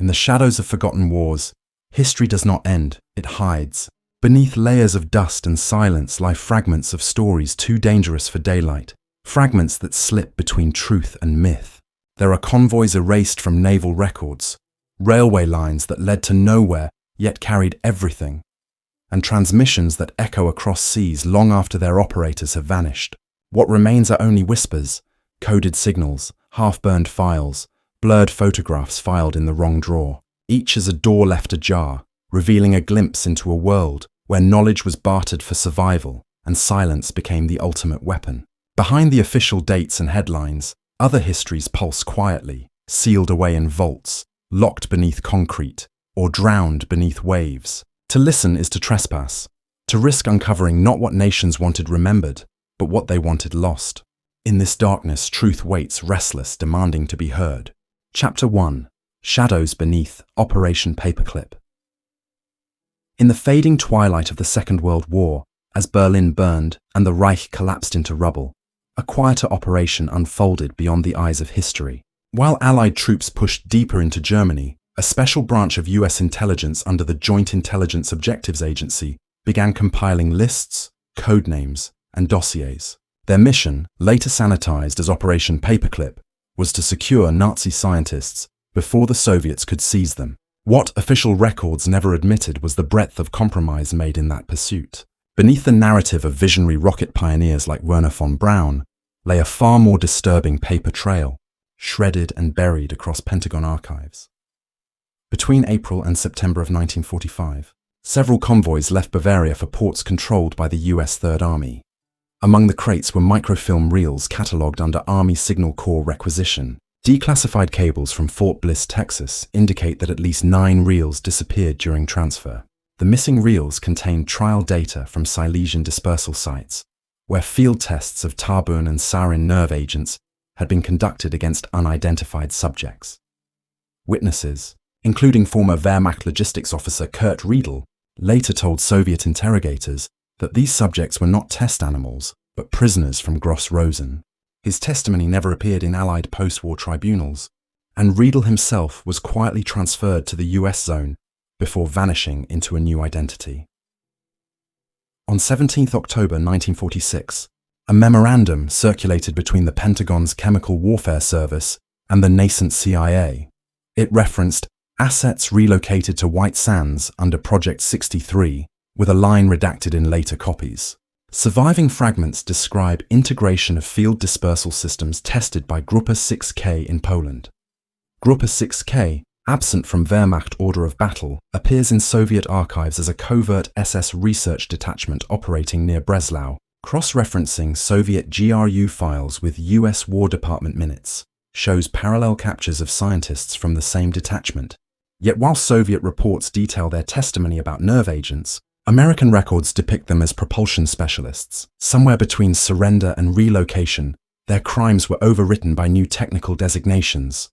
In the shadows of forgotten wars, history does not end, it hides. Beneath layers of dust and silence lie fragments of stories too dangerous for daylight, fragments that slip between truth and myth. There are convoys erased from naval records, railway lines that led to nowhere yet carried everything, and transmissions that echo across seas long after their operators have vanished. What remains are only whispers, coded signals, half-burned files, blurred photographs filed in the wrong drawer. Each is a door left ajar, revealing a glimpse into a world where knowledge was bartered for survival and silence became the ultimate weapon. Behind the official dates and headlines, other histories pulse quietly, sealed away in vaults, locked beneath concrete, or drowned beneath waves. To listen is to trespass, to risk uncovering not what nations wanted remembered, but what they wanted lost. In this darkness, truth waits, restless, demanding to be heard. Chapter 1. Shadows Beneath Operation Paperclip. In the fading twilight of the Second World War, as Berlin burned and the Reich collapsed into rubble, a quieter operation unfolded beyond the eyes of history. While Allied troops pushed deeper into Germany, a special branch of US intelligence under the Joint Intelligence Objectives Agency began compiling lists, code names, and dossiers. Their mission, later sanitized as Operation Paperclip, was to secure Nazi scientists before the Soviets could seize them. What official records never admitted was the breadth of compromise made in that pursuit. Beneath the narrative of visionary rocket pioneers like Werner von Braun lay a far more disturbing paper trail, shredded and buried across Pentagon archives. Between April and September of 1945, several convoys left Bavaria for ports controlled by the US Third Army. Among the crates were microfilm reels catalogued under Army Signal Corps requisition. Declassified cables from Fort Bliss, Texas, indicate that at least 9 reels disappeared during transfer. The missing reels contained trial data from Silesian dispersal sites, where field tests of Harpoon and sarin nerve agents had been conducted against unidentified subjects. Witnesses, including former Wehrmacht logistics officer Kurt Riedel, later told Soviet interrogators that these subjects were not test animals, but prisoners from Gross Rosen. His testimony never appeared in Allied post-war tribunals, and Riedel himself was quietly transferred to the US zone before vanishing into a new identity. On 17 October 1946, a memorandum circulated between the Pentagon's Chemical Warfare Service and the nascent CIA. It referenced assets relocated to White Sands under Project 63, with a line redacted in later copies. Surviving fragments describe integration of field dispersal systems tested by Gruppe 6K in Poland. Gruppe 6K, absent from Wehrmacht order of battle, appears in Soviet archives as a covert SS research detachment operating near Breslau, cross-referencing Soviet GRU files with US War Department minutes, shows parallel captures of scientists from the same detachment. Yet while Soviet reports detail their testimony about nerve agents, American records depict them as propulsion specialists. Somewhere between surrender and relocation, their crimes were overwritten by new technical designations.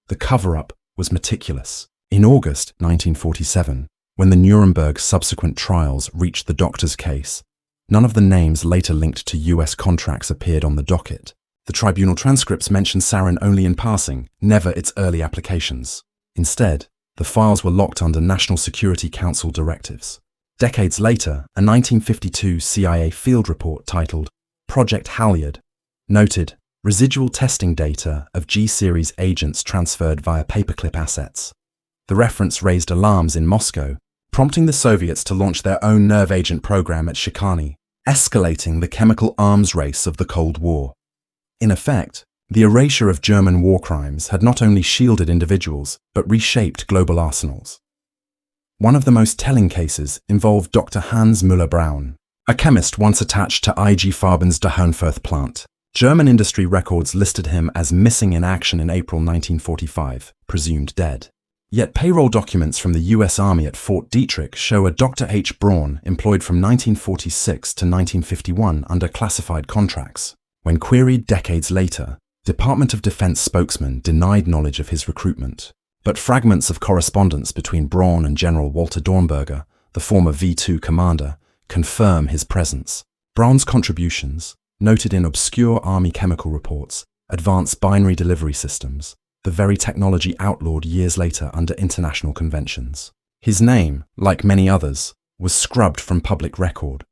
The cover-up was meticulous. In August 1947, when the Nuremberg subsequent trials reached the doctor's case, none of the names later linked to US contracts appeared on the docket. The tribunal transcripts mentioned sarin only in passing, never its early applications. Instead, the files were locked under National Security Council directives. Decades later, a 1952 CIA field report titled Project Halyard noted residual testing data of G-series agents transferred via paperclip assets. The reference raised alarms in Moscow, prompting the Soviets to launch their own nerve agent program at Shikany, escalating the chemical arms race of the Cold War. In effect, the erasure of German war crimes had not only shielded individuals, but reshaped global arsenals. One of the most telling cases involved Dr. Hans Müller-Braun, a chemist once attached to IG Farben's Dahernfurth plant. German industry records listed him as missing in action in April 1945, presumed dead. Yet payroll documents from the US Army at Fort Detrick show a Dr. H. Braun employed from 1946 to 1951 under classified contracts. When queried decades later, Department of Defense spokesmen denied knowledge of his recruitment. But fragments of correspondence between Braun and General Walter Dornberger, the former V-2 commander, confirm his presence. Braun's contributions, noted in obscure Army chemical reports, advanced binary delivery systems, the very technology outlawed years later under international conventions. His name, like many others, was scrubbed from public record.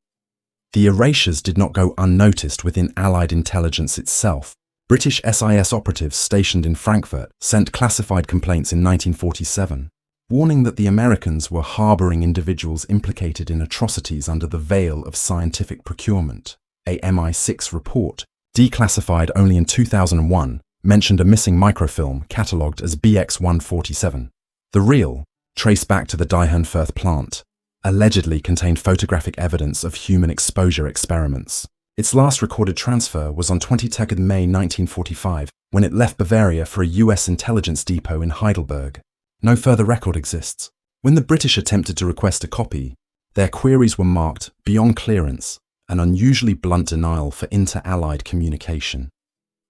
The erasures did not go unnoticed within Allied intelligence itself. British SIS operatives stationed in Frankfurt sent classified complaints in 1947, warning that the Americans were harboring individuals implicated in atrocities under the veil of scientific procurement. A MI6 report, declassified only in 2001, mentioned a missing microfilm catalogued as BX-147. The reel, traced back to the Diehenfurth plant, allegedly contained photographic evidence of human exposure experiments. Its last recorded transfer was on 22 May 1945, when it left Bavaria for a US intelligence depot in Heidelberg. No further record exists. When the British attempted to request a copy, their queries were marked beyond clearance, an unusually blunt denial for inter-Allied communication.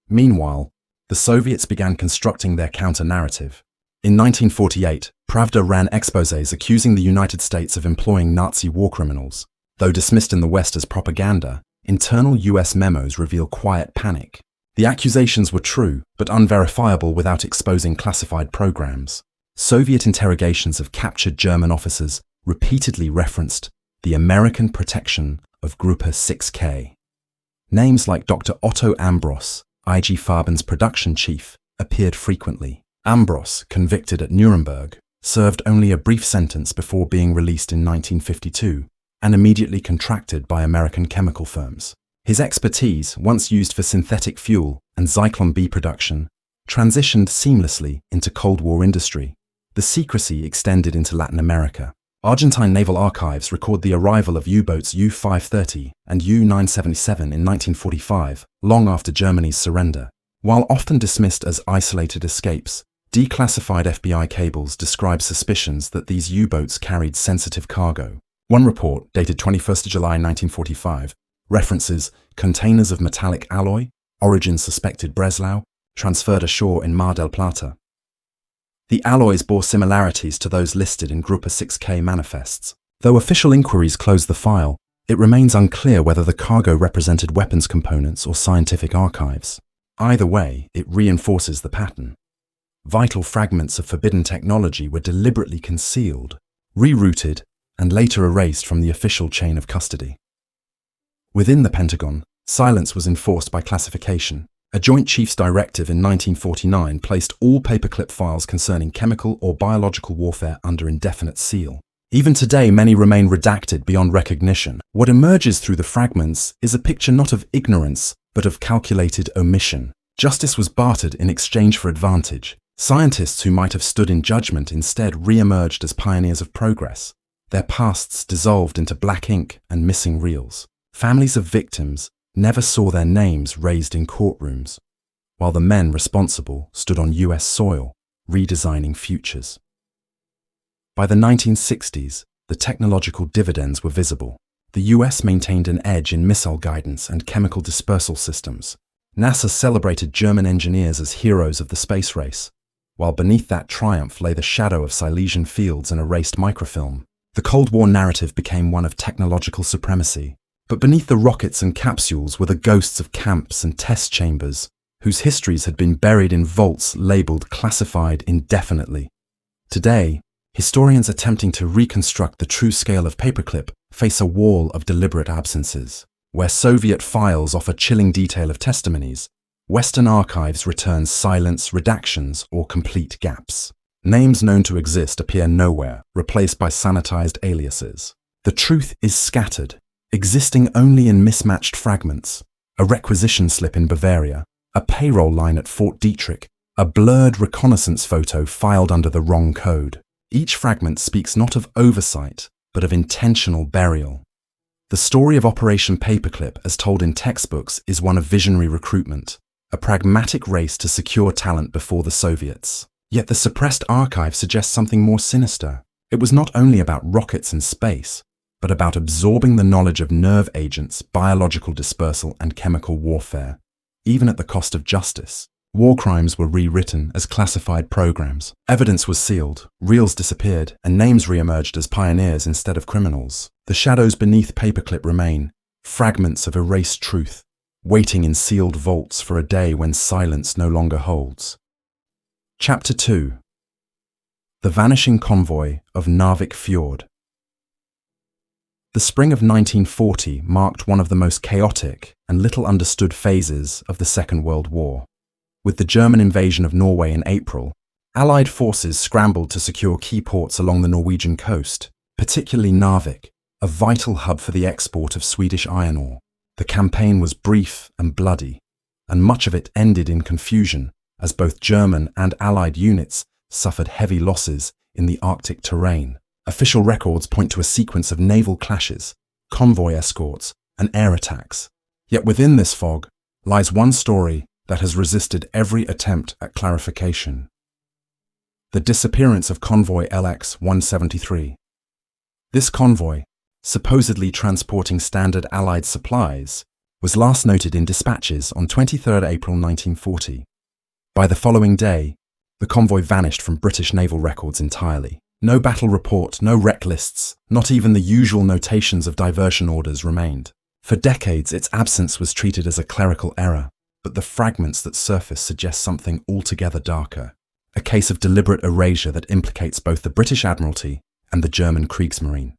Meanwhile, the Soviets began constructing their counter-narrative. In 1948, Pravda ran exposés accusing the United States of employing Nazi war criminals. Though dismissed in the West as propaganda, internal US memos reveal quiet panic. The accusations were true, but unverifiable without exposing classified programs. Soviet interrogations of captured German officers repeatedly referenced the American protection of Gruppe 6K. Names like Dr. Otto Ambros, IG Farben's production chief, appeared frequently. Ambros, convicted at Nuremberg, served only a brief sentence before being released in 1952 and immediately contracted by American chemical firms. His expertise, once used for synthetic fuel and Zyklon B production, transitioned seamlessly into Cold War industry. The secrecy extended into Latin America. Argentine naval archives record the arrival of U-boats U-530 and U-977 in 1945, long after Germany's surrender. While often dismissed as isolated escapes, declassified FBI cables describe suspicions that these U-boats carried sensitive cargo. One report, dated 21 July 1945, references containers of metallic alloy, origin suspected Breslau, transferred ashore in Mar del Plata. The alloys bore similarities to those listed in Gruppe 6K manifests. Though official inquiries closed the file, it remains unclear whether the cargo represented weapons components or scientific archives. Either way, it reinforces the pattern. Vital fragments of forbidden technology were deliberately concealed, rerouted, and later erased from the official chain of custody. Within the Pentagon, silence was enforced by classification. A Joint Chiefs Directive in 1949 placed all paperclip files concerning chemical or biological warfare under indefinite seal. Even today, many remain redacted beyond recognition. What emerges through the fragments is a picture not of ignorance, but of calculated omission. Justice was bartered in exchange for advantage. Scientists who might have stood in judgment instead re-emerged as pioneers of progress. Their pasts dissolved into black ink and missing reels. Families of victims never saw their names raised in courtrooms, while the men responsible stood on US soil, redesigning futures. By the 1960s, the technological dividends were visible. The US maintained an edge in missile guidance and chemical dispersal systems. NASA celebrated German engineers as heroes of the space race, while beneath that triumph lay the shadow of Silesian fields and erased microfilm. The Cold War narrative became one of technological supremacy. But beneath the rockets and capsules were the ghosts of camps and test chambers, whose histories had been buried in vaults labeled classified indefinitely. Today, historians attempting to reconstruct the true scale of Paperclip face a wall of deliberate absences. Where Soviet files offer chilling detail of testimonies, Western archives return silence, redactions, or complete gaps. Names known to exist appear nowhere, replaced by sanitized aliases. The truth is scattered, existing only in mismatched fragments. A requisition slip in Bavaria, a payroll line at Fort Detrick, a blurred reconnaissance photo filed under the wrong code. Each fragment speaks not of oversight, but of intentional burial. The story of Operation Paperclip, as told in textbooks, is one of visionary recruitment, a pragmatic race to secure talent before the Soviets. Yet the suppressed archive suggests something more sinister. It was not only about rockets and space, but about absorbing the knowledge of nerve agents, biological dispersal, and chemical warfare, even at the cost of justice. War crimes were rewritten as classified programs. Evidence was sealed, reels disappeared, and names re-emerged as pioneers instead of criminals. The shadows beneath Paperclip remain, fragments of erased truth, waiting in sealed vaults for a day when silence no longer holds. Chapter 2. The Vanishing Convoy of Narvik Fjord. The spring of 1940 marked one of the most chaotic and little understood phases of the Second World War. With the German invasion of Norway in April, Allied forces scrambled to secure key ports along the Norwegian coast, particularly Narvik, a vital hub for the export of Swedish iron ore. The campaign was brief and bloody, and much of it ended in confusion as both German and Allied units suffered heavy losses in the Arctic terrain. Official records point to a sequence of naval clashes, convoy escorts, and air attacks. Yet within this fog lies one story that has resisted every attempt at clarification. The disappearance of convoy LX-173. This convoy, supposedly transporting standard Allied supplies, was last noted in dispatches on 23 April 1940. By the following day, the convoy vanished from British naval records entirely. No battle report, no wreck lists, not even the usual notations of diversion orders remained. For decades, its absence was treated as a clerical error, but the fragments that surface suggest something altogether darker. A case of deliberate erasure that implicates both the British Admiralty and the German Kriegsmarine.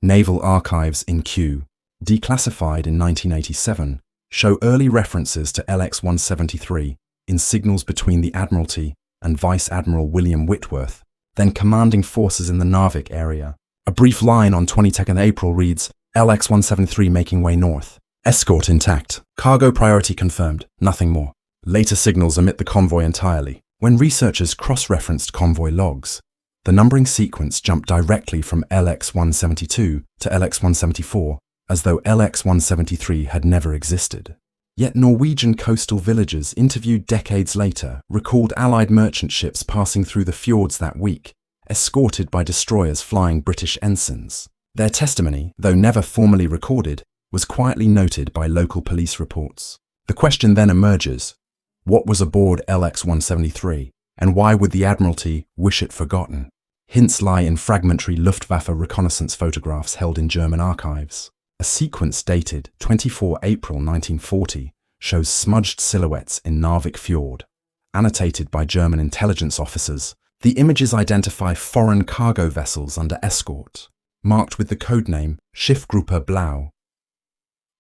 Naval archives in Kew, declassified in 1987, show early references to LX-173 in signals between the Admiralty and Vice Admiral William Whitworth, then commanding forces in the Narvik area. A brief line on 22nd April reads, LX-173 making way north. Escort intact. Cargo priority confirmed. Nothing more. Later signals omit the convoy entirely. When researchers cross-referenced convoy logs, the numbering sequence jumped directly from LX-172 to LX-174, as though LX-173 had never existed. Yet Norwegian coastal villagers interviewed decades later recalled Allied merchant ships passing through the fjords that week, escorted by destroyers flying British ensigns. Their testimony, though never formally recorded, was quietly noted by local police reports. The question then emerges, what was aboard LX-173, and why would the Admiralty wish it forgotten? Hints lie in fragmentary Luftwaffe reconnaissance photographs held in German archives. A sequence dated 24 April 1940 shows smudged silhouettes in Narvik Fjord. Annotated by German intelligence officers, the images identify foreign cargo vessels under escort, marked with the codename Schiffgruppe Blau.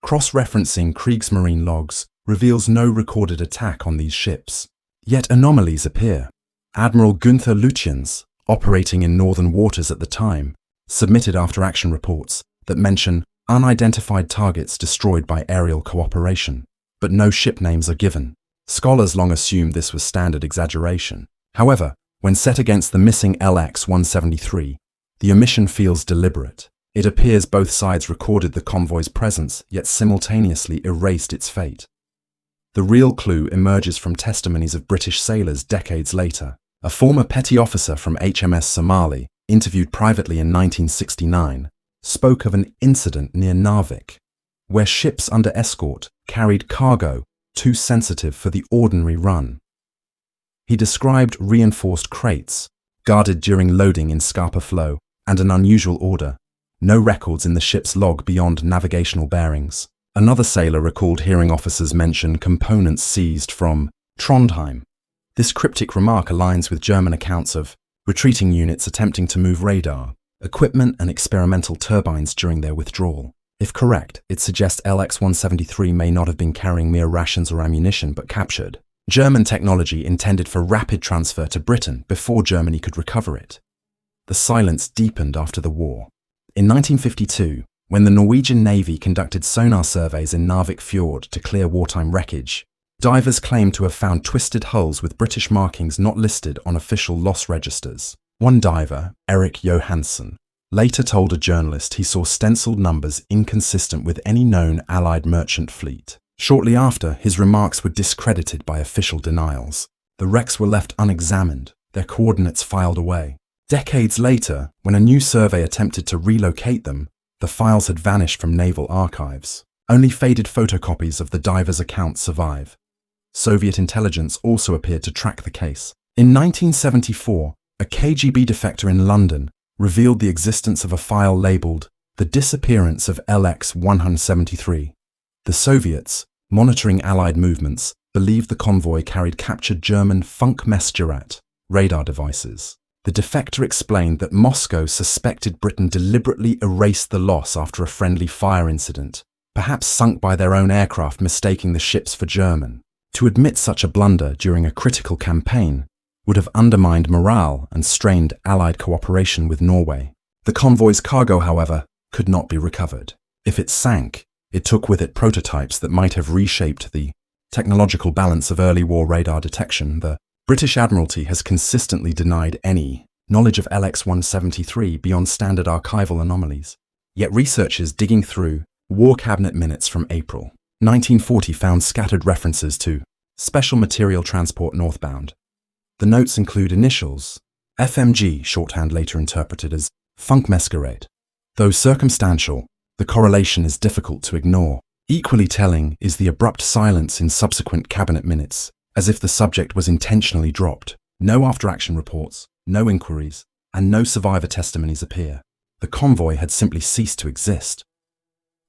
Cross-referencing Kriegsmarine logs reveals no recorded attack on these ships. Yet anomalies appear. Admiral Günther Lütjens, operating in northern waters at the time, submitted after-action reports that mention unidentified targets destroyed by aerial cooperation, but no ship names are given. Scholars long assumed this was standard exaggeration. However, when set against the missing LX-173, the omission feels deliberate. It appears both sides recorded the convoy's presence, yet simultaneously erased its fate. The real clue emerges from testimonies of British sailors decades later. A former petty officer from HMS Somali, interviewed privately in 1969, spoke of an incident near Narvik, where ships under escort carried cargo too sensitive for the ordinary run. He described reinforced crates, guarded during loading in Scapa Flow, and an unusual order. No records in the ship's log beyond navigational bearings. Another sailor recalled hearing officers mention components seized from Trondheim. This cryptic remark aligns with German accounts of retreating units attempting to move radar, equipment and experimental turbines during their withdrawal. If correct, it suggests LX-173 may not have been carrying mere rations or ammunition but captured German technology intended for rapid transfer to Britain before Germany could recover it. The silence deepened after the war. In 1952, when the Norwegian Navy conducted sonar surveys in Narvik Fjord to clear wartime wreckage, divers claimed to have found twisted hulls with British markings not listed on official loss registers. One diver, Eric Johansson, later told a journalist he saw stenciled numbers inconsistent with any known Allied merchant fleet. Shortly after, his remarks were discredited by official denials. The wrecks were left unexamined, their coordinates filed away. Decades later, when a new survey attempted to relocate them, the files had vanished from naval archives. Only faded photocopies of the divers' accounts survive. Soviet intelligence also appeared to track the case. In 1974, a KGB defector in London revealed the existence of a file labeled The Disappearance of LX-173. The Soviets, monitoring Allied movements, believed the convoy carried captured German Funkmessgerät radar devices. The defector explained that Moscow suspected Britain deliberately erased the loss after a friendly fire incident, perhaps sunk by their own aircraft mistaking the ships for German. To admit such a blunder during a critical campaign would have undermined morale and strained Allied cooperation with Norway. The convoy's cargo, however, could not be recovered. If it sank, it took with it prototypes that might have reshaped the technological balance of early war radar detection. The British Admiralty has consistently denied any knowledge of LX-173 beyond standard archival anomalies. Yet researchers digging through War Cabinet minutes from April 1940 found scattered references to special material transport northbound. The notes include initials, FMG, shorthand later interpreted as Funkmessgerät. Though circumstantial, the correlation is difficult to ignore. Equally telling is the abrupt silence in subsequent cabinet minutes, as if the subject was intentionally dropped. No after-action reports, no inquiries, and no survivor testimonies appear. The convoy had simply ceased to exist.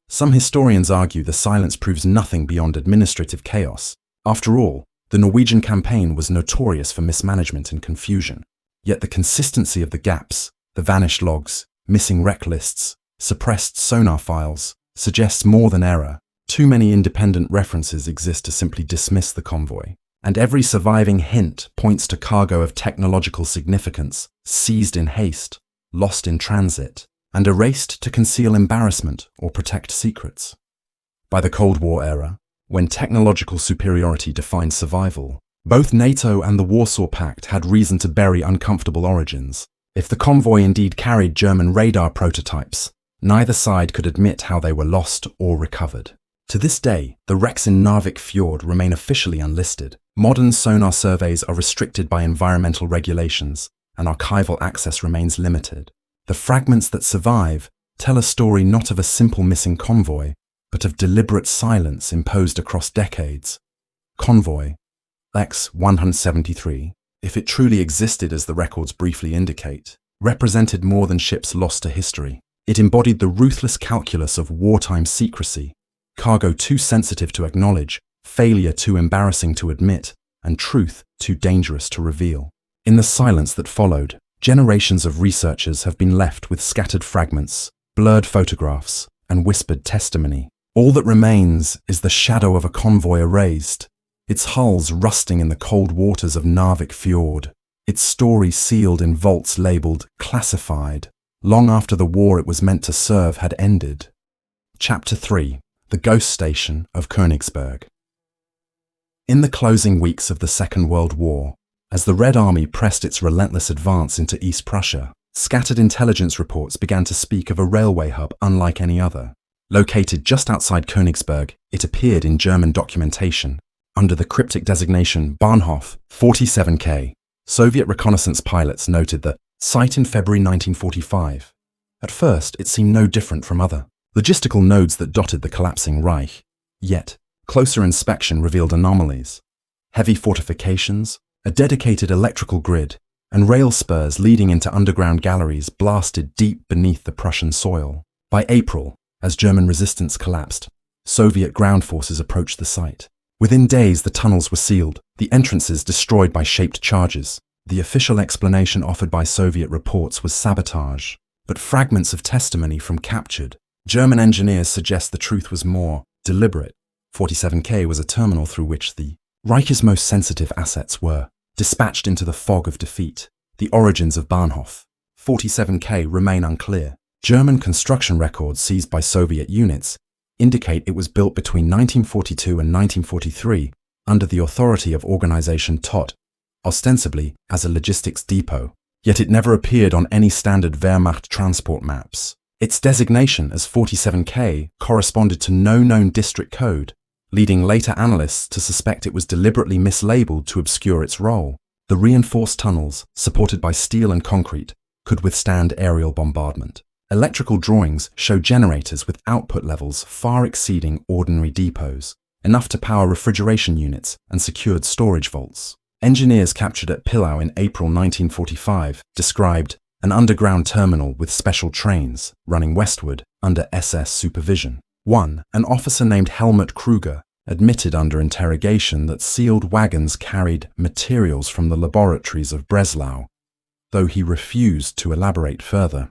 Some historians argue the silence proves nothing beyond administrative chaos. After all, the Norwegian campaign was notorious for mismanagement and confusion. Yet the consistency of the gaps, the vanished logs, missing wreck lists, suppressed sonar files, suggests more than error. Too many independent references exist to simply dismiss the convoy, and every surviving hint points to cargo of technological significance, seized in haste, lost in transit, and erased to conceal embarrassment or protect secrets. By the Cold War era, when technological superiority defined survival, both NATO and the Warsaw Pact had reason to bury uncomfortable origins. If the convoy indeed carried German radar prototypes, neither side could admit how they were lost or recovered. To this day, the wrecks in Narvik Fjord remain officially unlisted. Modern sonar surveys are restricted by environmental regulations, and archival access remains limited. The fragments that survive tell a story not of a simple missing convoy, but of deliberate silence imposed across decades. Convoy X-173, if it truly existed as the records briefly indicate, represented more than ships lost to history. It embodied the ruthless calculus of wartime secrecy, cargo too sensitive to acknowledge, failure too embarrassing to admit, and truth too dangerous to reveal. In the silence that followed, generations of researchers have been left with scattered fragments, blurred photographs, and whispered testimony. All that remains is the shadow of a convoy erased, its hulls rusting in the cold waters of Narvik Fjord, its story sealed in vaults labelled classified, long after the war it was meant to serve had ended. Chapter 3. The Ghost Station of Königsberg. In the closing weeks of the Second World War, as the Red Army pressed its relentless advance into East Prussia, scattered intelligence reports began to speak of a railway hub unlike any other. Located just outside Königsberg, it appeared in German documentation under the cryptic designation Bahnhof 47K. Soviet reconnaissance pilots noted the site in February 1945. At first, it seemed no different from other logistical nodes that dotted the collapsing Reich. Yet, closer inspection revealed anomalies. Heavy fortifications, a dedicated electrical grid, and rail spurs leading into underground galleries blasted deep beneath the Prussian soil. By April, as German resistance collapsed, Soviet ground forces approached the site. Within days, the tunnels were sealed, the entrances destroyed by shaped charges. The official explanation offered by Soviet reports was sabotage, but fragments of testimony from captured German engineers suggest the truth was more deliberate. 47K was a terminal through which the Reich's most sensitive assets were dispatched into the fog of defeat. The origins of Bahnhof 47K remain unclear. German construction records seized by Soviet units indicate it was built between 1942 and 1943 under the authority of Organization Todt, ostensibly as a logistics depot, yet it never appeared on any standard Wehrmacht transport maps. Its designation as 47K corresponded to no known district code, leading later analysts to suspect it was deliberately mislabeled to obscure its role. The reinforced tunnels, supported by steel and concrete, could withstand aerial bombardment. Electrical drawings show generators with output levels far exceeding ordinary depots, enough to power refrigeration units and secured storage vaults. Engineers captured at Pillau in April 1945 described an underground terminal with special trains running westward under SS supervision. An officer named Helmut Kruger admitted under interrogation that sealed wagons carried materials from the laboratories of Breslau, though he refused to elaborate further.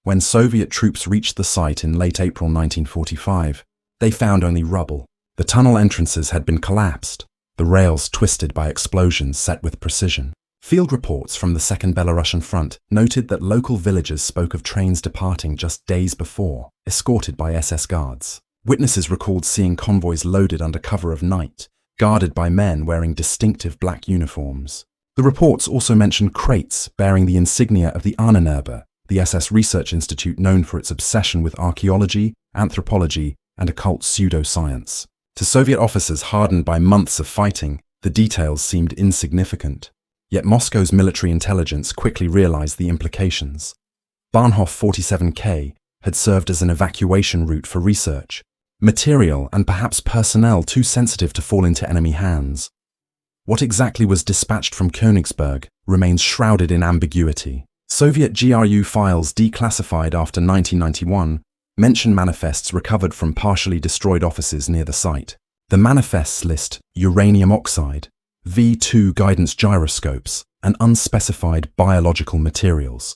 When Soviet troops reached the site in late April 1945, they found only rubble. The tunnel entrances had been collapsed, the rails twisted by explosions set with precision. Field reports from the Second Belarusian Front noted that local villagers spoke of trains departing just days before, escorted by SS guards. Witnesses recalled seeing convoys loaded under cover of night, guarded by men wearing distinctive black uniforms. The reports also mentioned crates bearing the insignia of the Ahnenerbe, the SS research institute known for its obsession with archaeology, anthropology, and occult pseudoscience. To Soviet officers hardened by months of fighting, the details seemed insignificant. Yet Moscow's military intelligence quickly realized the implications. Bahnhof 47K had served as an evacuation route for research, material and perhaps personnel too sensitive to fall into enemy hands. What exactly was dispatched from Königsberg remains shrouded in ambiguity. Soviet GRU files declassified after 1991 mention manifests recovered from partially destroyed offices near the site. The manifests list uranium oxide, V2 guidance gyroscopes, and unspecified biological materials.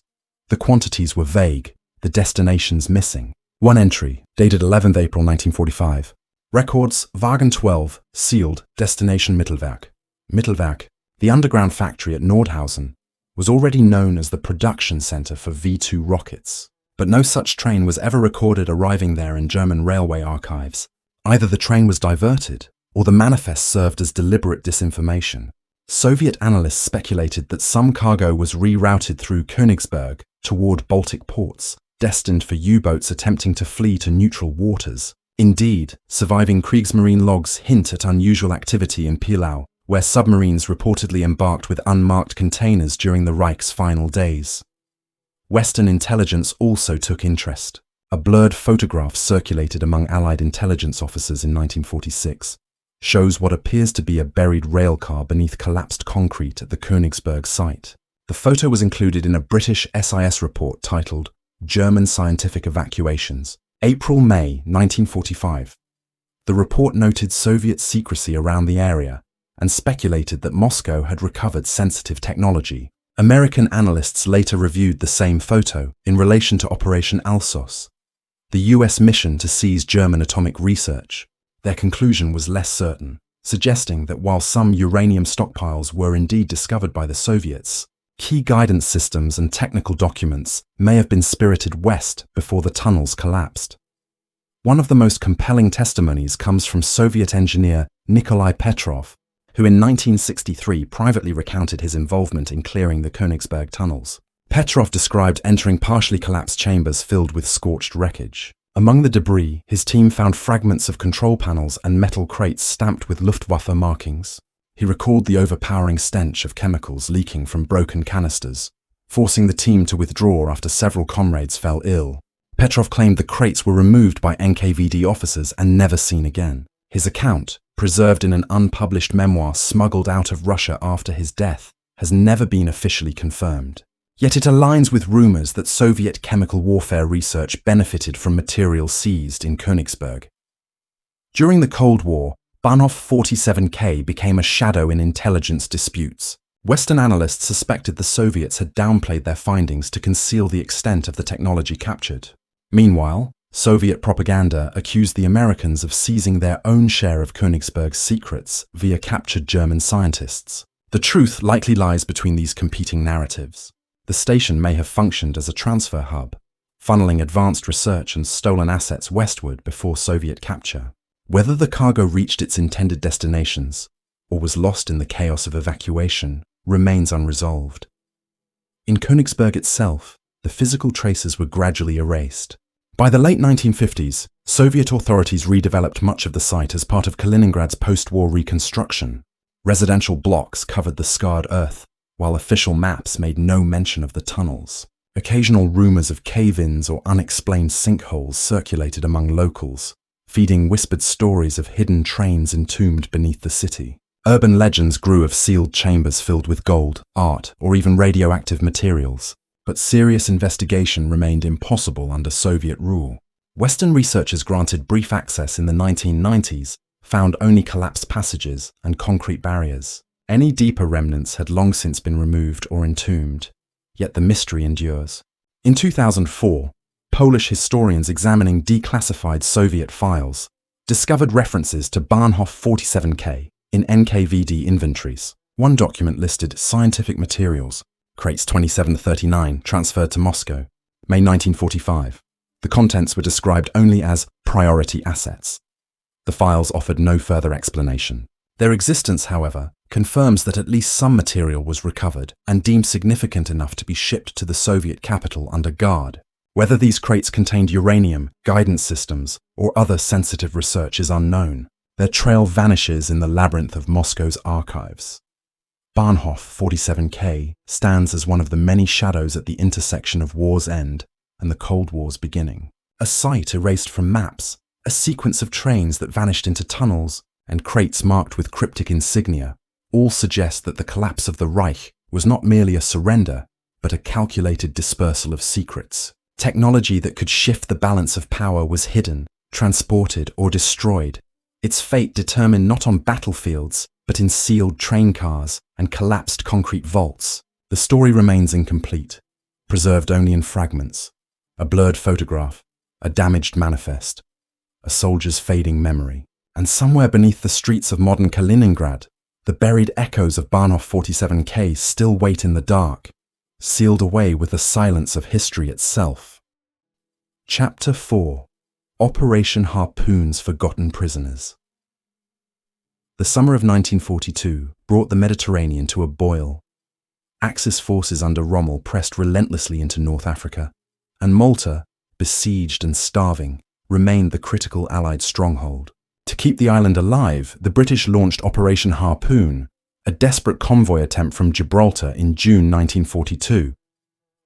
The quantities were vague, the destinations missing. One entry, dated 11th April 1945, records Wagen 12, sealed, destination Mittelwerk. Mittelwerk, the underground factory at Nordhausen, was already known as the production center for V2 rockets, but no such train was ever recorded arriving there in German railway archives. Either the train was diverted, or the manifest served as deliberate disinformation. Soviet analysts speculated that some cargo was rerouted through Königsberg toward Baltic ports, destined for U-boats attempting to flee to neutral waters. Indeed, surviving Kriegsmarine logs hint at unusual activity in Pillau, where submarines reportedly embarked with unmarked containers during the Reich's final days. Western intelligence also took interest. A blurred photograph circulated among Allied intelligence officers in 1946 shows what appears to be a buried railcar beneath collapsed concrete at the Königsberg site. The photo was included in a British SIS report titled German Scientific Evacuations, April-May 1945. The report noted Soviet secrecy around the area and speculated that Moscow had recovered sensitive technology. American analysts later reviewed the same photo in relation to Operation Alsos, the US mission to seize German atomic research. Their conclusion was less certain, suggesting that while some uranium stockpiles were indeed discovered by the Soviets, key guidance systems and technical documents may have been spirited west before the tunnels collapsed. One of the most compelling testimonies comes from Soviet engineer Nikolai Petrov, who in 1963 privately recounted his involvement in clearing the Königsberg tunnels. Petrov described entering partially collapsed chambers filled with scorched wreckage. Among the debris, his team found fragments of control panels and metal crates stamped with Luftwaffe markings. He recalled the overpowering stench of chemicals leaking from broken canisters, forcing the team to withdraw after several comrades fell ill. Petrov claimed the crates were removed by NKVD officers and never seen again. His account, preserved in an unpublished memoir smuggled out of Russia after his death, has never been officially confirmed. Yet it aligns with rumors that Soviet chemical warfare research benefited from material seized in Königsberg. During the Cold War, Bahnhof 47K became a shadow in intelligence disputes. Western analysts suspected the Soviets had downplayed their findings to conceal the extent of the technology captured. Meanwhile, Soviet propaganda accused the Americans of seizing their own share of Königsberg's secrets via captured German scientists. The truth likely lies between these competing narratives. The station may have functioned as a transfer hub, funneling advanced research and stolen assets westward before Soviet capture. Whether the cargo reached its intended destinations or was lost in the chaos of evacuation remains unresolved. In Königsberg itself, the physical traces were gradually erased. By the late 1950s, Soviet authorities redeveloped much of the site as part of Kaliningrad's post-war reconstruction. Residential blocks covered the scarred earth, while official maps made no mention of the tunnels. Occasional rumors of cave-ins or unexplained sinkholes circulated among locals, feeding whispered stories of hidden trains entombed beneath the city. Urban legends grew of sealed chambers filled with gold, art, or even radioactive materials. But serious investigation remained impossible under Soviet rule. Western researchers granted brief access in the 1990s, found only collapsed passages and concrete barriers. Any deeper remnants had long since been removed or entombed, yet the mystery endures. In 2004, Polish historians examining declassified Soviet files discovered references to Bahnhof 47K in NKVD inventories. One document listed scientific materials, crates 2739 transferred to Moscow, May 1945. The contents were described only as priority assets. The files offered no further explanation. Their existence, however, confirms that at least some material was recovered and deemed significant enough to be shipped to the Soviet capital under guard. Whether these crates contained uranium, guidance systems, or other sensitive research is unknown. Their trail vanishes in the labyrinth of Moscow's archives. Bahnhof 47K stands as one of the many shadows at the intersection of war's end and the Cold War's beginning. A site erased from maps, a sequence of trains that vanished into tunnels, and crates marked with cryptic insignia all suggest that the collapse of the Reich was not merely a surrender, but a calculated dispersal of secrets. Technology that could shift the balance of power was hidden, transported, or destroyed. Its fate determined not on battlefields, but in sealed train cars and collapsed concrete vaults. The story remains incomplete, preserved only in fragments. A blurred photograph, a damaged manifest, a soldier's fading memory. And somewhere beneath the streets of modern Kaliningrad, the buried echoes of Bahnhof 47K still wait in the dark, sealed away with the silence of history itself. Chapter 4: Operation Harpoon's Forgotten Prisoners. The summer of 1942 brought the Mediterranean to a boil. Axis forces under Rommel pressed relentlessly into North Africa, and Malta, besieged and starving, remained the critical Allied stronghold. To keep the island alive, the British launched Operation Harpoon, a desperate convoy attempt from Gibraltar in June 1942.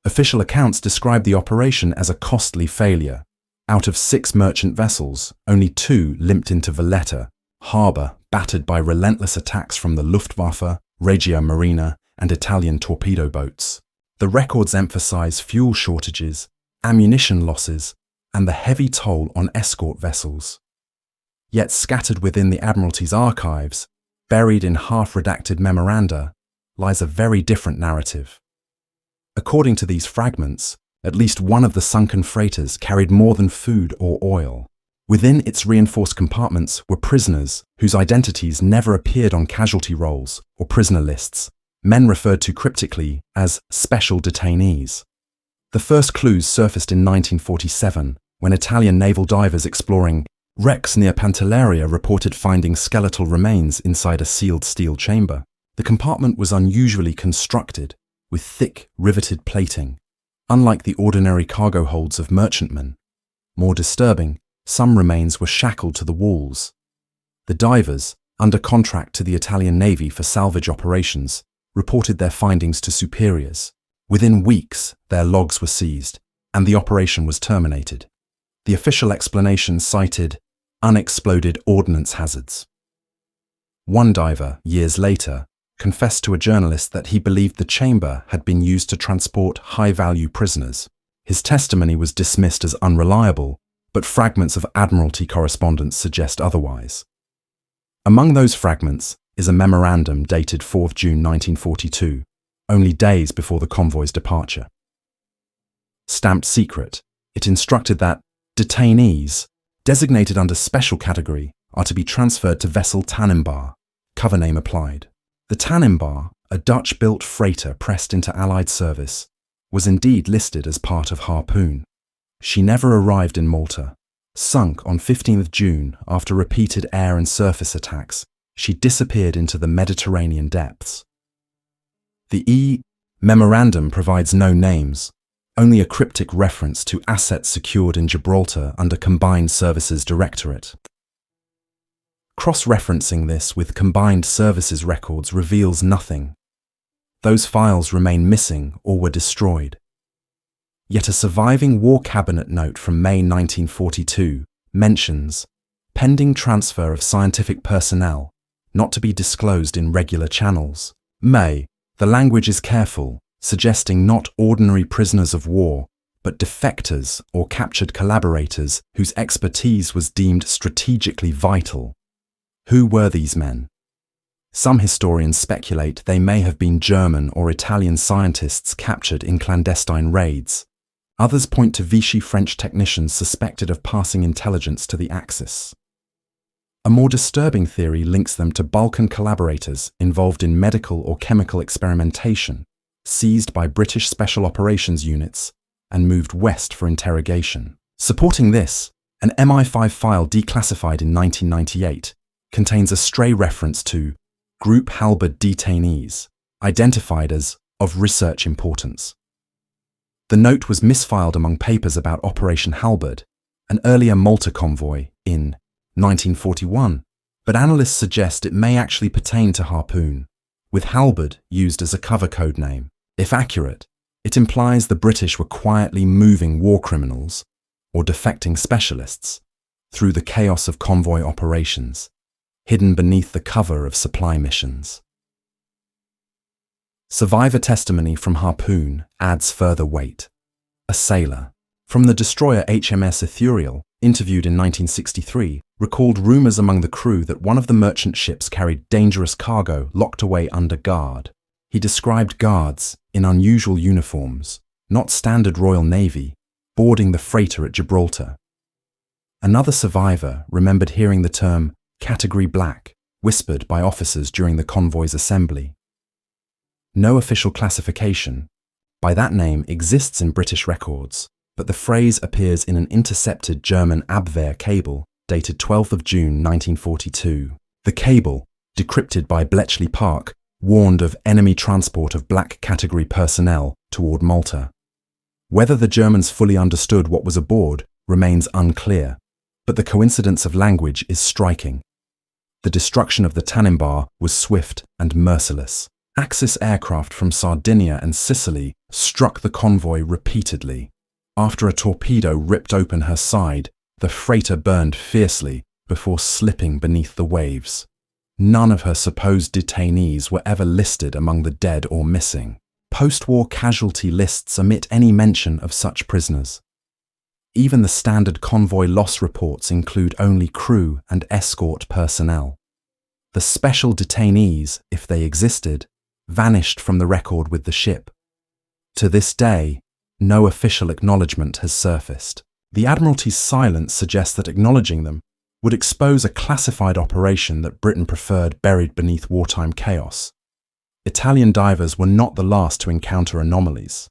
Official accounts describe the operation as a costly failure. Out of 6 merchant vessels, only 2 limped into Valletta harbour, battered by relentless attacks from the Luftwaffe, Regia Marina, and Italian torpedo boats. The records emphasize fuel shortages, ammunition losses, and the heavy toll on escort vessels. Yet scattered within the Admiralty's archives, buried in half-redacted memoranda, lies a very different narrative. According to these fragments, at least one of the sunken freighters carried more than food or oil. Within its reinforced compartments were prisoners whose identities never appeared on casualty rolls or prisoner lists, men referred to cryptically as special detainees. The first clues surfaced in 1947, when Italian naval divers exploring wrecks near Pantelleria reported finding skeletal remains inside a sealed steel chamber. The compartment was unusually constructed, with thick, riveted plating, unlike the ordinary cargo holds of merchantmen. More disturbing, some remains were shackled to the walls. The divers, under contract to the Italian Navy for salvage operations, reported their findings to superiors. Within weeks, their logs were seized, and the operation was terminated. The official explanation cited unexploded ordnance hazards. One diver, years later, confessed to a journalist that he believed the chamber had been used to transport high-value prisoners. His testimony was dismissed as unreliable, but fragments of Admiralty correspondence suggest otherwise. Among those fragments is a memorandum dated 4 June 1942, only days before the convoy's departure. Stamped secret, it instructed that detainees, designated under special category, are to be transferred to vessel Tannenbaugh, cover name applied. The Tannenbaugh, a Dutch-built freighter pressed into Allied service, was indeed listed as part of Harpoon. She never arrived in Malta. Sunk on 15 June after repeated air and surface attacks, she disappeared into the Mediterranean depths. The memorandum provides no names, only a cryptic reference to assets secured in Gibraltar under Combined Services Directorate. Cross-referencing this with Combined Services records reveals nothing. Those files remain missing or were destroyed. Yet a surviving War Cabinet note from May 1942 mentions pending transfer of scientific personnel, not to be disclosed in regular channels. The language is careful, suggesting not ordinary prisoners of war, but defectors or captured collaborators whose expertise was deemed strategically vital. Who were these men? Some historians speculate they may have been German or Italian scientists captured in clandestine raids. Others point to Vichy French technicians suspected of passing intelligence to the Axis. A more disturbing theory links them to Balkan collaborators involved in medical or chemical experimentation, seized by British Special Operations units and moved west for interrogation. Supporting this, an MI5 file declassified in 1998 contains a stray reference to Group Halberd detainees, identified as of research importance. The note was misfiled among papers about Operation Halberd, an earlier Malta convoy in 1941, but analysts suggest it may actually pertain to Harpoon, with Halberd used as a cover code name. If accurate, it implies the British were quietly moving war criminals, or defecting specialists, through the chaos of convoy operations, hidden beneath the cover of supply missions. Survivor testimony from Harpoon adds further weight. A sailor from the destroyer HMS Ithuriel, interviewed in 1963, recalled rumours among the crew that one of the merchant ships carried dangerous cargo locked away under guard. He described guards in unusual uniforms, not standard Royal Navy, boarding the freighter at Gibraltar. Another survivor remembered hearing the term Category Black whispered by officers during the convoy's assembly. No official classification by that name exists in British records, but the phrase appears in an intercepted German Abwehr cable dated 12th of June 1942. The cable, decrypted by Bletchley Park, warned of enemy transport of black category personnel toward Malta. Whether the Germans fully understood what was aboard remains unclear, but the coincidence of language is striking. The destruction of the Tannenbar was swift and merciless. Axis aircraft from Sardinia and Sicily struck the convoy repeatedly. After a torpedo ripped open her side, the freighter burned fiercely before slipping beneath the waves. None of her supposed detainees were ever listed among the dead or missing. Post-war casualty lists omit any mention of such prisoners. Even the standard convoy loss reports include only crew and escort personnel. The special detainees, if they existed, vanished from the record with the ship. To this day, no official acknowledgement has surfaced. The Admiralty's silence suggests that acknowledging them would expose a classified operation that Britain preferred buried beneath wartime chaos. Italian divers were not the last to encounter anomalies.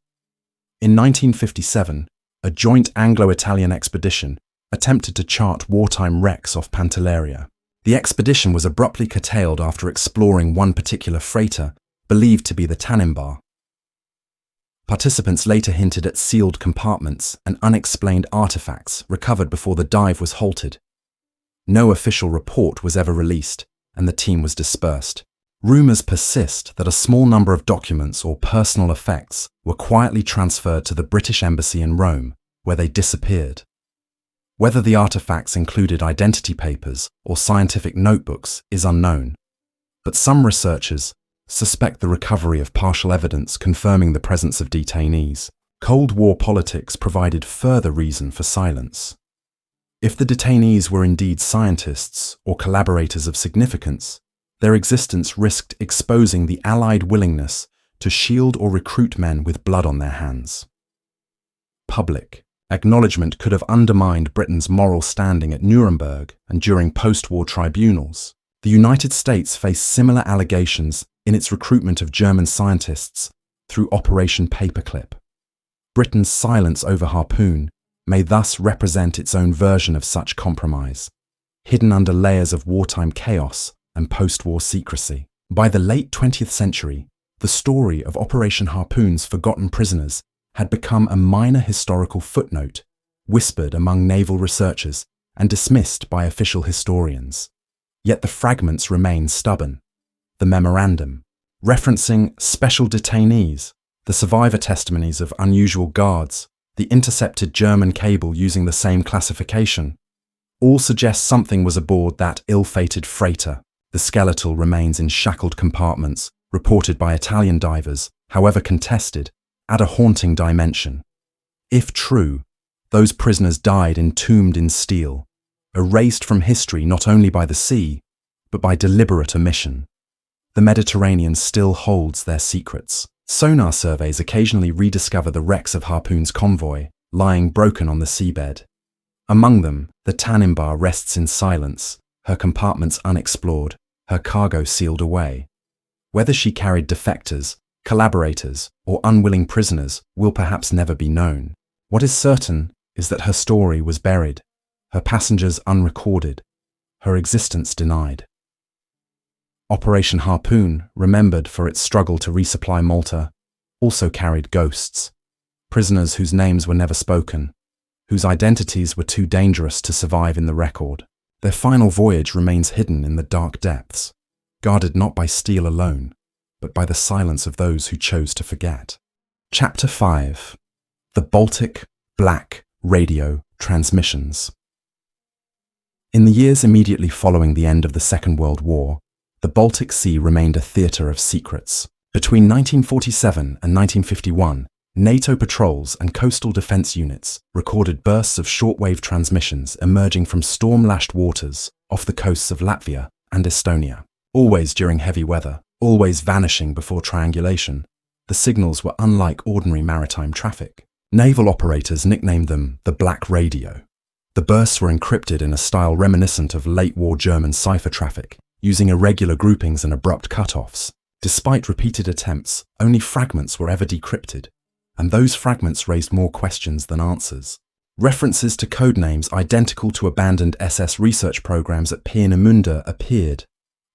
In 1957, a joint Anglo-Italian expedition attempted to chart wartime wrecks off Pantelleria. The expedition was abruptly curtailed after exploring one particular freighter, believed to be the Tannenbar. Participants later hinted at sealed compartments and unexplained artifacts recovered before the dive was halted. No official report was ever released, and the team was dispersed. Rumours persist that a small number of documents or personal effects were quietly transferred to the British Embassy in Rome, where they disappeared. Whether the artifacts included identity papers or scientific notebooks is unknown, but some researchers suspect the recovery of partial evidence confirming the presence of detainees. Cold War politics provided further reason for silence. If the detainees were indeed scientists or collaborators of significance, their existence risked exposing the Allied willingness to shield or recruit men with blood on their hands. Public acknowledgement could have undermined Britain's moral standing at Nuremberg and during post-war tribunals. The United States faced similar allegations in its recruitment of German scientists through Operation Paperclip. Britain's silence over Harpoon may thus represent its own version of such compromise, hidden under layers of wartime chaos and post-war secrecy. By the late 20th century, the story of Operation Harpoon's forgotten prisoners had become a minor historical footnote, whispered among naval researchers and dismissed by official historians. Yet the fragments remain stubborn. The memorandum, referencing special detainees, the survivor testimonies of unusual guards, the intercepted German cable using the same classification, all suggest something was aboard that ill-fated freighter. The skeletal remains in shackled compartments, reported by Italian divers, however contested, add a haunting dimension. If true, those prisoners died entombed in steel, erased from history not only by the sea, but by deliberate omission. The Mediterranean still holds their secrets. Sonar surveys occasionally rediscover the wrecks of Harpoon's Convoy, lying broken on the seabed. Among them, the Tanimbar rests in silence, her compartments unexplored, her cargo sealed away. Whether she carried defectors, collaborators, or unwilling prisoners will perhaps never be known. What is certain is that her story was buried, her passengers unrecorded, her existence denied. Operation Harpoon, remembered for its struggle to resupply Malta, also carried ghosts, prisoners whose names were never spoken, whose identities were too dangerous to survive in the record. Their final voyage remains hidden in the dark depths, guarded not by steel alone, but by the silence of those who chose to forget. Chapter 5. The Baltic Black Radio Transmissions. In the years immediately following the end of the Second World War, the Baltic Sea remained a theatre of secrets. Between 1947 and 1951, NATO patrols and coastal defence units recorded bursts of shortwave transmissions emerging from storm-lashed waters off the coasts of Latvia and Estonia. Always during heavy weather, always vanishing before triangulation, the signals were unlike ordinary maritime traffic. Naval operators nicknamed them the Black Radio. The bursts were encrypted in a style reminiscent of late-war German cipher traffic, using irregular groupings and abrupt cut-offs. Despite repeated attempts, only fragments were ever decrypted, and those fragments raised more questions than answers. References to codenames identical to abandoned SS research programs at Peenemünde appeared,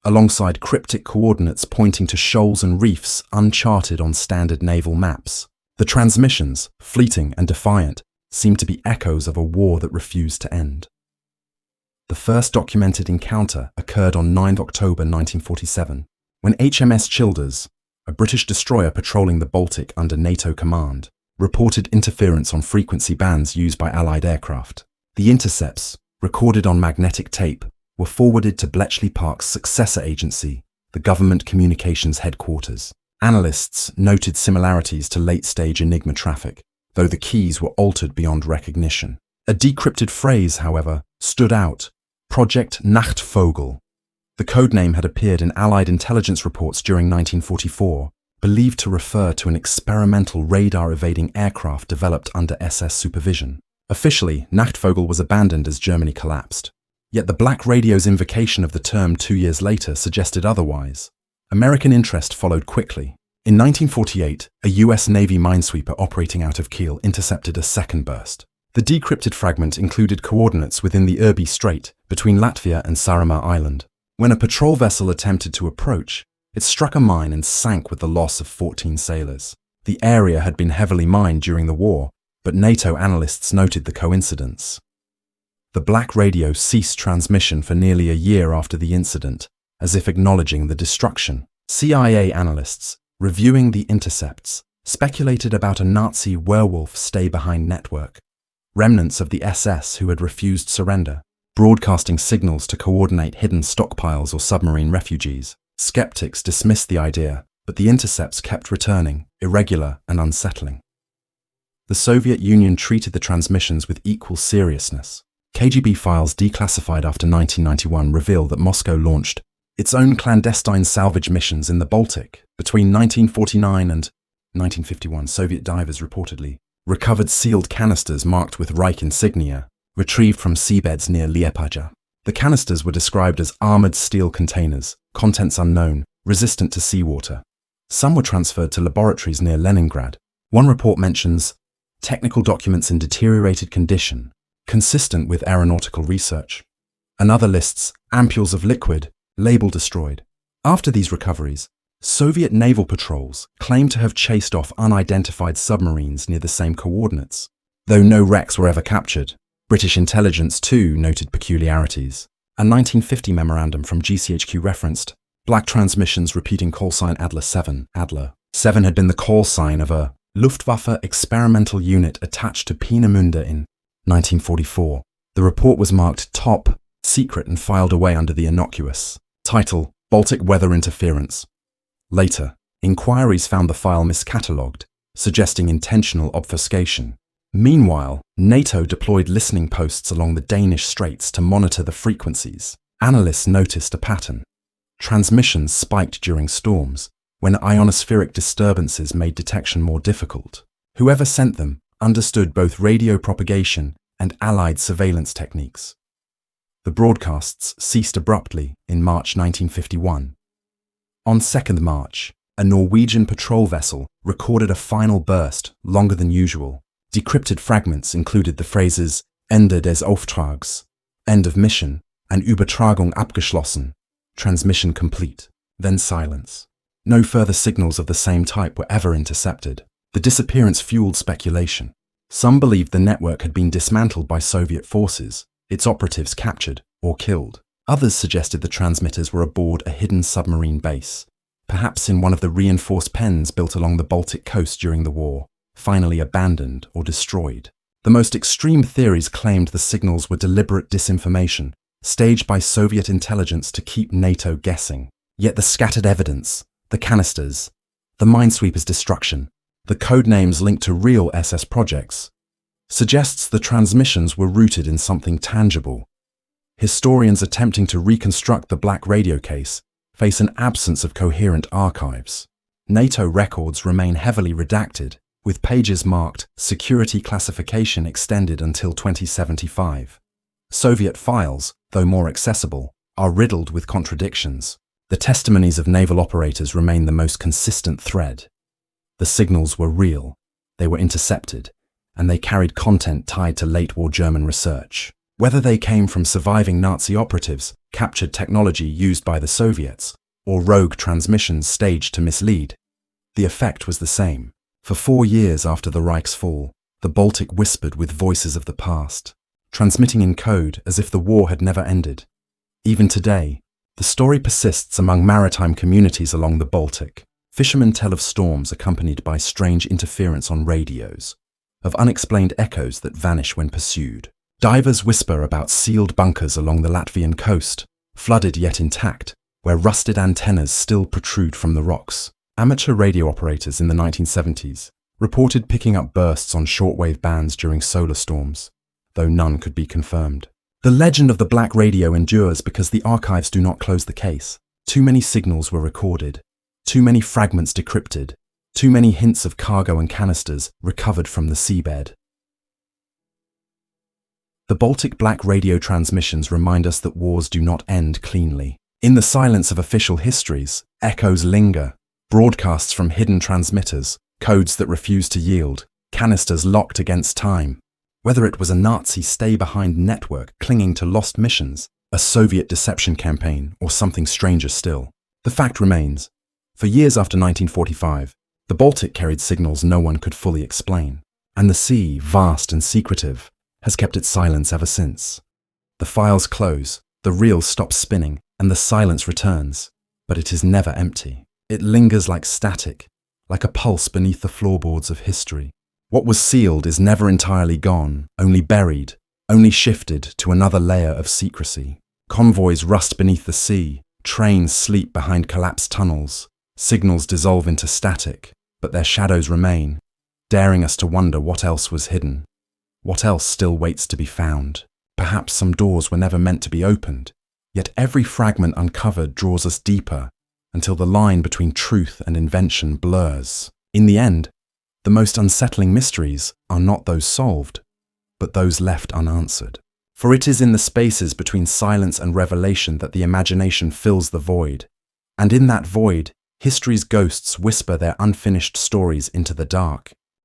alongside cryptic coordinates pointing to shoals and reefs uncharted on standard naval maps. The transmissions, fleeting and defiant, seemed to be echoes of a war that refused to end. The first documented encounter occurred on 9 October 1947, when HMS Childers, a British destroyer patrolling the Baltic under NATO command, reported interference on frequency bands used by Allied aircraft. The intercepts, recorded on magnetic tape, were forwarded to Bletchley Park's successor agency, the Government Communications Headquarters. Analysts noted similarities to late-stage Enigma traffic, though the keys were altered beyond recognition. A decrypted phrase, however, stood out: Project Nachtvogel. The codename had appeared in Allied intelligence reports during 1944, believed to refer to an experimental radar-evading aircraft developed under SS supervision. Officially, Nachtvogel was abandoned as Germany collapsed. Yet the Black Radio's invocation of the term 2 years later suggested otherwise. American interest followed quickly. In 1948, a US Navy minesweeper operating out of Kiel intercepted a second burst. The decrypted fragment included coordinates within the Irby Strait between Latvia and Saaremaa Island. When a patrol vessel attempted to approach, it struck a mine and sank with the loss of 14 sailors. The area had been heavily mined during the war, but NATO analysts noted the coincidence. The Black Radio ceased transmission for nearly a year after the incident, as if acknowledging the destruction. CIA analysts, reviewing the intercepts, speculated about a Nazi werewolf stay-behind network, remnants of the SS who had refused surrender, broadcasting signals to coordinate hidden stockpiles or submarine refugees. Skeptics dismissed the idea, but the intercepts kept returning, irregular and unsettling. The Soviet Union treated the transmissions with equal seriousness. KGB files declassified after 1991 reveal that Moscow launched its own clandestine salvage missions in the Baltic. Between 1949 and 1951, Soviet divers reportedly recovered sealed canisters marked with Reich insignia, retrieved from seabeds near Liepaja. The canisters were described as armored steel containers, contents unknown, resistant to seawater. Some were transferred to laboratories near Leningrad. One report mentions technical documents in deteriorated condition, consistent with aeronautical research. Another lists ampules of liquid, label destroyed. After these recoveries, Soviet naval patrols claimed to have chased off unidentified submarines near the same coordinates. Though no wrecks were ever captured, British intelligence too noted peculiarities. A 1950 memorandum from GCHQ referenced black transmissions repeating call sign Adler 7. Adler 7 had been the call sign of a Luftwaffe experimental unit attached to Peenemünde in 1944. The report was marked top secret and filed away under the innocuous title Baltic Weather Interference. Later, inquiries found the file miscatalogued, suggesting intentional obfuscation. Meanwhile, NATO deployed listening posts along the Danish Straits to monitor the frequencies. Analysts noticed a pattern. Transmissions spiked during storms, when ionospheric disturbances made detection more difficult. Whoever sent them understood both radio propagation and Allied surveillance techniques. The broadcasts ceased abruptly in March 1951. On 2nd March, a Norwegian patrol vessel recorded a final burst longer than usual. Decrypted fragments included the phrases Ende des Auftrags, end of mission, and Übertragung abgeschlossen, transmission complete, then silence. No further signals of the same type were ever intercepted. The disappearance fueled speculation. Some believed the network had been dismantled by Soviet forces, its operatives captured or killed. Others suggested the transmitters were aboard a hidden submarine base, perhaps in one of the reinforced pens built along the Baltic coast during the war, finally abandoned or destroyed. The most extreme theories claimed the signals were deliberate disinformation, staged by Soviet intelligence to keep NATO guessing. Yet the scattered evidence, the canisters, the minesweepers' destruction, the codenames linked to real SS projects, suggests the transmissions were rooted in something tangible. Historians attempting to reconstruct the Black Radio case face an absence of coherent archives. NATO records remain heavily redacted, with pages marked Security Classification extended until 2075. Soviet files, though more accessible, are riddled with contradictions. The testimonies of naval operators remain the most consistent thread. The signals were real, they were intercepted, and they carried content tied to late-war German research. Whether they came from surviving Nazi operatives, captured technology used by the Soviets, or rogue transmissions staged to mislead, the effect was the same. For 4 years after the Reich's fall, the Baltic whispered with voices of the past, transmitting in code as if the war had never ended. Even today, the story persists among maritime communities along the Baltic. Fishermen tell of storms accompanied by strange interference on radios, of unexplained echoes that vanish when pursued. Divers whisper about sealed bunkers along the Latvian coast, flooded yet intact, where rusted antennas still protrude from the rocks. Amateur radio operators in the 1970s reported picking up bursts on shortwave bands during solar storms, though none could be confirmed. The legend of the Black Radio endures because the archives do not close the case. Too many signals were recorded, too many fragments decrypted, too many hints of cargo and canisters recovered from the seabed. The Baltic Black Radio transmissions remind us that wars do not end cleanly. In the silence of official histories, echoes linger, broadcasts from hidden transmitters, codes that refuse to yield, canisters locked against time. Whether it was a Nazi stay-behind network clinging to lost missions, a Soviet deception campaign, or something stranger still, the fact remains, for years after 1945, the Baltic carried signals no one could fully explain, and the sea, vast and secretive, has kept its silence ever since. The files close, the reel stops spinning, and the silence returns, but it is never empty. It lingers like static, like a pulse beneath the floorboards of history. What was sealed is never entirely gone, only buried, only shifted to another layer of secrecy. Convoys rust beneath the sea, trains sleep behind collapsed tunnels, signals dissolve into static, but their shadows remain, daring us to wonder what else was hidden. What else still waits to be found? Perhaps some doors were never meant to be opened, yet every fragment uncovered draws us deeper until the line between truth and invention blurs. In the end, the most unsettling mysteries are not those solved, but those left unanswered. For it is in the spaces between silence and revelation that the imagination fills the void, and in that void, history's ghosts whisper their unfinished stories into the dark.